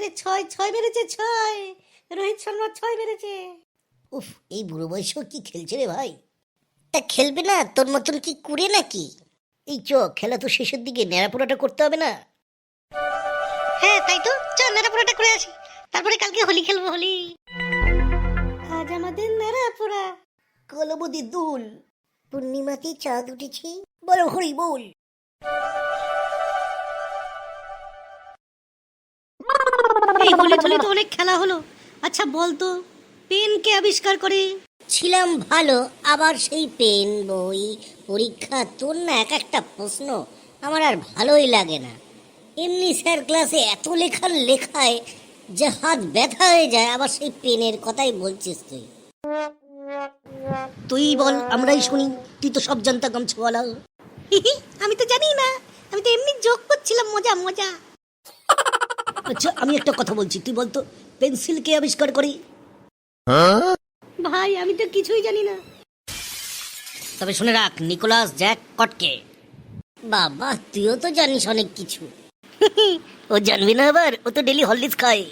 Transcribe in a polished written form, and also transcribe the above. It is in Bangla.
আরে ছয় ছয় মেরেছে, ছয়। রোহিত শর্মা ছয় মেরেছে। উফ, এই বুড়ো বয়সেও কি খেলছে রে ভাই। তা খেলবে না তোর মতন কি কুড়ে নাকি? এই খেলা তো শেষের দিকে, ন্যাড়াপোড়াটা করতে হবে না? হ্যাঁ তাই তো, নেড়াপোড়াটা করে আসি, তারপরে কালকে হোলি খেলবো, হোলি। আজ আমাদের নেড়াপোড়া। কলবদি দুল, পূর্ণিমাতে চাঁদ উঠেছে, বলো হরি বল। এই হোলি থলি তো অনেক খেলা হলো। আচ্ছা বলতো, পেন কে আবিষ্কার করে? ছিলাম ভালো, আবার সেই পেন বই পরীক্ষা, তোর না এক একটা প্রশ্ন আমার আর ভালোই লাগে না। এমনি স্যার ক্লাসে এত লেখার লেখায় যে হাত ব্যথা হয়ে যায়, আবার সেই পেনের কথাই বলছিস তুই। তুই বল, আমরাই শুনি। তুই তো সব জানতা গামছওয়ালা। আমি তো জানি না, আমি তো এমনি জোক করছিলাম, মজা মজা। আচ্ছা আমি একটা কথা বলছি, তুই বলতো পেন্সিল কে আবিষ্কার করে? ভাই আমি তো কিছুই জানি না। তবে শুনে রাখ, নিকোলাস জ্যাক কটকে। বাবা, তুইও তো জানিস অনেক কিছু। ও জানবি না আবার, ও তো ডেলি হরলিক্স খায়।